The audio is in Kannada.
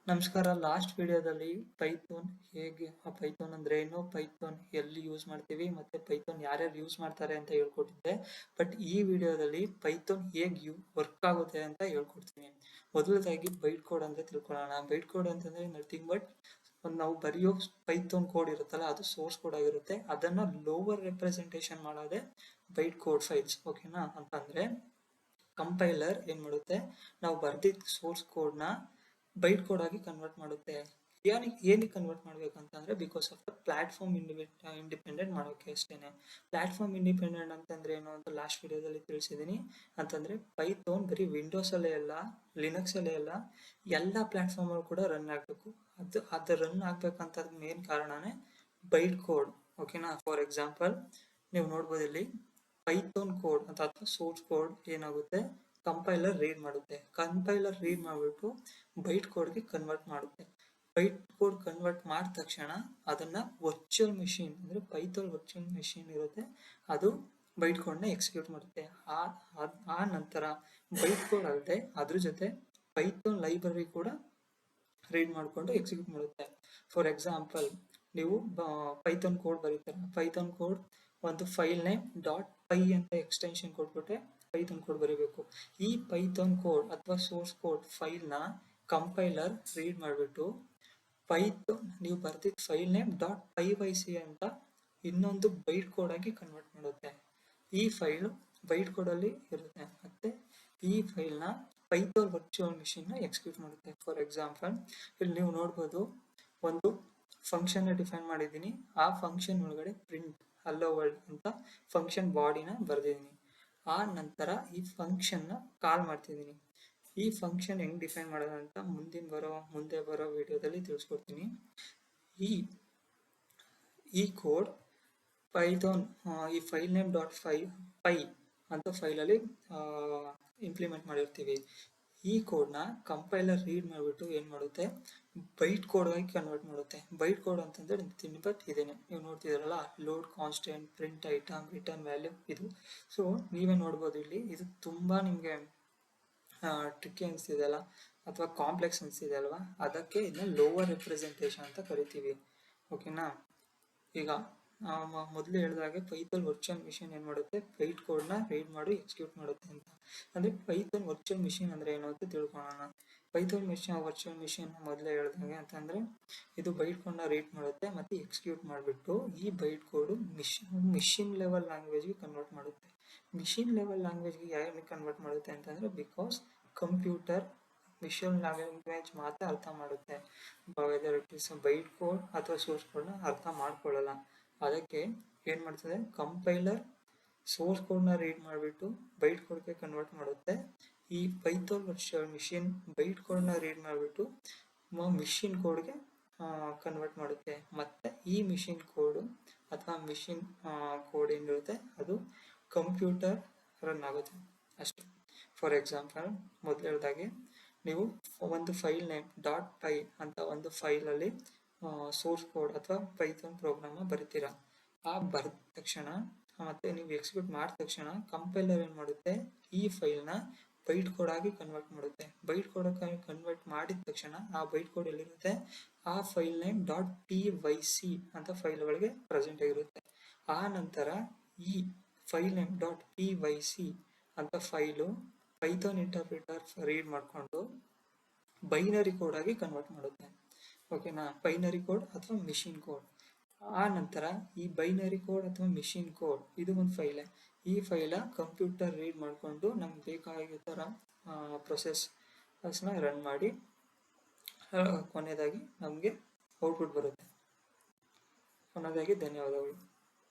ನಮಸ್ಕಾರ. ಲಾಸ್ಟ್ ವಿಡಿಯೋದಲ್ಲಿ ಪೈಥಾನ್ ಹೇಗೆ, ಪೈಥಾನ್ ಅಂದ್ರೆ ಏನು, ಪೈಥಾನ್ ಎಲ್ಲಿ ಯೂಸ್ ಮಾಡ್ತೀವಿ, ಮತ್ತೆ ಪೈಥಾನ್ ಯಾರ್ಯಾರು ಯೂಸ್ ಮಾಡ್ತಾರೆ ಅಂತ ಹೇಳ್ಕೊಟ್ಟಿದ್ದೆ. ಬಟ್ ಈ ವಿಡಿಯೋದಲ್ಲಿ ಪೈಥಾನ್ ಹೇಗೆ ವರ್ಕ್ ಆಗುತ್ತೆ ಅಂತ ಹೇಳ್ಕೊಡ್ತೀನಿ. ಮೊದಲದಾಗಿ ಬೈಟ್ ಕೋಡ್ ಅಂತ ತಿಳ್ಕೊಳ್ಳೋಣ. ಬೈಟ್ ಕೋಡ್ ಅಂತಂದ್ರೆ ನಥಿಂಗ್ ಬಟ್ ನಾವು ಬರೆಯೋ ಪೈಥಾನ್ ಕೋಡ್ ಇರುತ್ತಲ್ಲ, ಅದು ಸೋರ್ಸ್ ಕೋಡ್ ಆಗಿರುತ್ತೆ. ಅದನ್ನ ಲೋವರ್ ರೆಪ್ರೆಸೆಂಟೇಷನ್ ಮಾಡೋದೇ ಬೈಟ್ ಕೋಡ್ ಫೈಲ್ಸ್. ಓಕೆನಾ? ಅಂತಂದ್ರೆ ಕಂಪೈಲರ್ ಏನ್ ಮಾಡುತ್ತೆ, ನಾವು ಬರ್ದಿದ್ದ ಸೋರ್ಸ್ ಕೋಡ್ ನ ಬೈಟ್ ಕೋಡ್ ಆಗಿ ಕನ್ವರ್ಟ್ ಮಾಡುತ್ತೆ. ಏನಕ್ಕೆ ಕನ್ವರ್ಟ್ ಮಾಡ್ಬೇಕಂತಂದ್ರೆ because of the platform independent ಮಾಡೋಕೆ ಅಷ್ಟೇನೆ. ಪ್ಲಾಟ್ಫಾರ್ಮ್ ಇಂಡಿಪೆಂಡೆಂಟ್ ಅಂತಂದ್ರೆ ಏನು ಅಂತ ಲಾಸ್ಟ್ ವಿಡಿಯೋದಲ್ಲಿ ತಿಳಿಸಿದೀನಿ. ಅಂತಂದ್ರೆ ಪೈಥಾನ್ ಬರೀ ವಿಂಡೋಸ್ ಅಲ್ಲೇ ಅಲ್ಲ, ಲಿನಕ್ಸ್ ಅಲ್ಲೇ ಅಲ್ಲ, ಎಲ್ಲಾ ಪ್ಲಾಟ್ಫಾರ್ಮ್ ಅಲ್ಲಿ ಕೂಡ ರನ್ ಆಗ್ಬೇಕು. ಅದು ರನ್ ಆಗ್ಬೇಕಂತ ಮೇನ್ ಕಾರಣನೇ ಬೈಟ್ ಕೋಡ್. ಓಕೆನಾ? ಫಾರ್ ಎಕ್ಸಾಂಪಲ್ ನೀವು ನೋಡ್ಬೋದು ಇಲ್ಲಿ ಪೈಥಾನ್ ಕೋಡ್ ಅಂತ ಅಥವಾ ಸೋರ್ಸ್ ಕೋಡ್ ಏನಾಗುತ್ತೆ, ಕಂಪೈಲರ್ ರೀಡ್ ಮಾಡುತ್ತೆ. ಕಂಪೈಲರ್ ರೀಡ್ ಮಾಡ್ಬಿಟ್ಟು ಬೈಟ್ ಕೋಡ್ಗೆ ಕನ್ವರ್ಟ್ ಮಾಡುತ್ತೆ. ಬೈಟ್ ಕೋಡ್ ಕನ್ವರ್ಟ್ ಮಾಡಿದ ತಕ್ಷಣ ಅದನ್ನ ವರ್ಚುವಲ್ ಮೆಷಿನ್ ಅಂದ್ರೆ ಪೈಥಾನ್ ವರ್ಚುವಲ್ ಮೆಷಿನ್ ಇರುತ್ತೆ, ಅದು ಬೈಟ್ ಕೋಡ್ ನ ಎಕ್ಸಿಕ್ಯೂಟ್ ಮಾಡುತ್ತೆ. ಆ ನಂತರ ಬೈಟ್ ಕೋಡ್ ಅಲ್ಲದೆ ಅದ್ರ ಜೊತೆ ಪೈಥಾನ್ ಲೈಬ್ರರಿ ಕೂಡ ರೀಡ್ ಮಾಡಿಕೊಂಡು ಎಕ್ಸಿಕ್ಯೂಟ್ ಮಾಡುತ್ತೆ. ಫಾರ್ ಎಕ್ಸಾಂಪಲ್ ನೀವು ಪೈಥಾನ್ ಕೋಡ್ ಬರೀತೀರ. ಪೈಥಾನ್ ಕೋಡ್ ಒಂದು ಫೈಲ್ ನೇಮ್ ಡಾಟ್ ಪೈ ಅಂತ ಎಕ್ಸ್ಟೆನ್ಷನ್ ಕೊಟ್ಬಿಟ್ರೆ ಪೈಥಾನ್ ಕೋಡ್ ಬರೀಬೇಕು. ಈ ಪೈಥಾನ್ ಕೋಡ್ ಅಥವಾ ಸೋರ್ಸ್ ಕೋಡ್ ಫೈಲ್ ನ ಕಂಪೈಲರ್ ರೀಡ್ ಮಾಡಿಬಿಟ್ಟು ಪೈಥಾನ್ ನೀವು ಬರ್ದಿದ್ದ file name dot py y c ಅಂತ ಇನ್ನೊಂದು ಬೈಟ್ ಕೋಡ್ ಆಗಿ ಕನ್ವರ್ಟ್ ಮಾಡುತ್ತೆ. ಈ ಫೈಲ್ ಬೈಟ್ ಕೋಡ್ ಅಲ್ಲಿ ಇರುತ್ತೆ. ಮತ್ತೆ ಈ ಫೈಲ್ ನ ಪೈಥಾನ್ ವರ್ಚುವಲ್ ಮೆಷಿನ್ ನ ಎಕ್ಸಿಕ್ಯೂಟ್ ಮಾಡುತ್ತೆ. ಫಾರ್ ಎಕ್ಸಾಂಪಲ್ ಇಲ್ಲಿ ನೀವು ನೋಡ್ಬೋದು, ಒಂದು ಫಂಕ್ಷನ್ ಡಿಫೈನ್ ಮಾಡಿದ್ದೀನಿ. ಆ ಫಂಕ್ಷನ್ ಒಳಗಡೆ ಪ್ರಿಂಟ್ ಹಲೋ ವರ್ಲ್ಡ್ ಅಂತ ಫಂಕ್ಷನ್ ಬಾಡಿನ ಬರ್ದಿದ್ದೀನಿ. ಆ ನಂತರ ಈ ಫಂಕ್ಷನ್ ನ ಕಾಲ್ ಮಾಡ್ತಿದ್ದೀನಿ. ಈ ಫಂಕ್ಷನ್ ಹೆಂಗ್ ಡಿಫೈನ್ ಮಾಡೋದು ಅಂತ ಮುಂದೆ ಬರೋ ವಿಡಿಯೋದಲ್ಲಿ ತಿಳಿಸ್ಕೊಡ್ತೀನಿ. ಈ ಕೋಡ್ ಪೈಥಾನ್ ಈ ಫೈಲ್ ನೇಮ್ ಡಾಟ್ ಪೈ ಅಂತ ಫೈಲ್ ಅಲ್ಲಿ ಇಂಪ್ಲಿಮೆಂಟ್ ಮಾಡಿರ್ತೀವಿ. ಈ ಕೋಡ್ ನ ಕಂಪೈಲರ್ ರೀಡ್ ಮಾಡಿಬಿಟ್ಟು ಏನ್ ಮಾಡುತ್ತೆ, ಬೈಟ್ ಕೋಡ್ ಆಗಿ ಕನ್ವರ್ಟ್ ಮಾಡುತ್ತೆ. ಬೈಟ್ ಕೋಡ್ ಅಂತಂದ್ರೆ ಬಟ್ ಇದೇನೆ ನೀವು ನೋಡ್ತಿದಾರಲ್ಲ, load constant, print item, return value ಇದು. ಸೊ ನೀವೇ ನೋಡ್ಬೋದು ಇಲ್ಲಿ, ಇದು ತುಂಬಾ ನಿಮ್ಗೆ ಟ್ರಿಕ್ಕಿ ಅನಿಸ್ತಿದೆ ಅಲ್ಲ, ಅಥವಾ ಕಾಂಪ್ಲೆಕ್ಸ್ ಅನಿಸ್ತಿದೆ ಅಲ್ವಾ, ಅದಕ್ಕೆ ಇದನ್ನ ಲೋವರ್ ರೆಪ್ರೆಸೆಂಟೇಷನ್ ಅಂತ ಕರಿತೀವಿ. ಓಕೆನಾ? ಈಗ ಮೊದಲು ಹೇಳಿದಾಗೆ ಪೈಥಾನ್ ವರ್ಚುವಲ್ ಮಿಷಿನ್ ಏನ್ ಮಾಡುತ್ತೆ, ಬೈಟ್ ಕೋಡ್ ನ ರೀಡ್ ಮಾಡಿ ಎಕ್ಸಿಕ್ಯೂಟ್ ಮಾಡುತ್ತೆ ಅಂತ. ಅಂದ್ರೆ ಪೈಥಾನ್ ವರ್ಚುವಲ್ ಮಿಷಿನ್ ಅಂದ್ರೆ ಏನು ಅಂತ ತಿಳ್ಕೊಳ್ಳೋಣ. ಪೈಥಾನ್ ವರ್ಚುವಲ್ ಮಿಷಿನ್ ಮೊದಲೇ ಹೇಳಿದಾಗೆ ಅಂತಂದ್ರೆ ಇದು ಬೈಟ್ ಕೋಡ್ ನ ರೀಡ್ ಮಾಡುತ್ತೆ ಮತ್ತೆ ಎಕ್ಸಿಕ್ಯೂಟ್ ಮಾಡಿಬಿಟ್ಟು ಈ byte code machine level language ಗೆ ಕನ್ವರ್ಟ್ ಮಾಡುತ್ತೆ. ಮಿಷಿನ್ ಲೆವೆಲ್ ಲ್ಯಾಂಗ್ವೇಜ್ ಗೆ ಯಾಕೆ ಕನ್ವರ್ಟ್ ಮಾಡುತ್ತೆ ಅಂತಂದ್ರೆ ಬಿಕಾಸ್ ಕಂಪ್ಯೂಟರ್ ಮಿಷಿನ್ ಲ್ಯಾಂಗ್ವೇಜ್ ಮಾತ್ರ ಅರ್ಥ ಮಾಡುತ್ತೆ. Whether it is byte code ಅಥವಾ ಸೋರ್ಸ್ ಕೋಡ್ ನ ಅರ್ಥ ಮಾಡ್ಕೊಳ್ಳಲ್ಲ. ಅದಕ್ಕೆ ಏನ್ ಮಾಡ್ತದೆ, ಕಂಪೈಲರ್ ಸೋರ್ಸ್ ಕೋಡ್ ನ ರೀಡ್ ಮಾಡಿಬಿಟ್ಟು ಬೈಟ್ ಕೋಡ್ ಗೆ ಕನ್ವರ್ಟ್ ಮಾಡುತ್ತೆ. ಈ Python virtual machine byte code ನ ರೀಡ್ ಮಾಡಿಬಿಟ್ಟು ಮಿಷಿನ್ ಕೋಡ್ ಗೆ ಕನ್ವರ್ಟ್ ಮಾಡುತ್ತೆ. ಮತ್ತೆ ಈ ಮಿಷಿನ್ ಕೋಡ್ ಅಥವಾ ಮಿಷಿನ್ ಕೋಡ್ ಏನಿರುತ್ತೆ ಅದು ಕಂಪ್ಯೂಟರ್ ರನ್ ಆಗುತ್ತೆ ಅಷ್ಟೇ. ಫಾರ್ ಎಕ್ಸಾಂಪಲ್ ಮೊದಲು ಹೇಳಿದಾಗೆ ನೀವು ಒಂದು ಫೈಲ್ ನೇಮ್ ಡಾಟ್ ಪೈ ಅಂತ ಒಂದು ಫೈಲ್ ಅಲ್ಲಿ ಸೋರ್ಸ್ ಕೋಡ್ ಅಥವಾ ಪೈಥಾನ್ ಪ್ರೋಗ್ರಾಮ್ ಬರೀತೀರಾ. ಆ ಬರೆದ ತಕ್ಷಣ ಮತ್ತೆ ನೀವು ಎಕ್ಸಿಕ್ಯೂಟ್ ಮಾಡಿದ ತಕ್ಷಣ ಕಂಪೈಲರ್ ಏನ್ ಮಾಡುತ್ತೆ, ಈ ಫೈಲ್ ನ ಬೈಟ್ ಕೋಡ್ ಆಗಿ ಕನ್ವರ್ಟ್ ಮಾಡುತ್ತೆ. ಬೈಟ್ ಕೋಡ್ ಆಗಿ ಕನ್ವರ್ಟ್ ಮಾಡಿದ ತಕ್ಷಣ ಆ ಬೈಟ್ ಕೋಡ್ ಎಲ್ಲಿರುತ್ತೆ, ಆ file name dot p y c ಅಂತ ಫೈಲ್ ಒಳಗೆ ಪ್ರೆಸೆಂಟ್ ಆಗಿರುತ್ತೆ. ಆ ನಂತರ ಈ file name dot p y c ಅಂತ ಫೈಲು ಪೈಥಾನ್ ಇಂಟರ್ಪ್ರಿಟರ್ ರೀಡ್ ಮಾಡಿಕೊಂಡು ಬೈನರಿ ಕೋಡ್ ಆಗಿ ಕನ್ವರ್ಟ್ ಮಾಡುತ್ತೆ. ಓಕೆನಾ? ಬೈನರಿ ಕೋಡ್ ಅಥವಾ ಮಿಷಿನ್ ಕೋಡ್. ಆ ನಂತರ ಈ ಬೈನರಿ ಕೋಡ್ ಅಥವಾ ಮಿಷಿನ್ ಕೋಡ್ ಇದು ಒಂದು ಫೈಲ್. ಈ ಫೈಲ ಕಂಪ್ಯೂಟರ್ ರೀಡ್ ಮಾಡಿಕೊಂಡು ನಮ್ಗೆ ಬೇಕಾಗಿರೋ ತರ ಪ್ರೊಸೆಸ್ ನ ರನ್ ಮಾಡಿ ಕೊನೆಯದಾಗಿ ನಮಗೆ ಔಟ್ಪುಟ್ ಬರುತ್ತೆ. ಕೊನೆಯದಾಗಿ ಧನ್ಯವಾದಗಳು.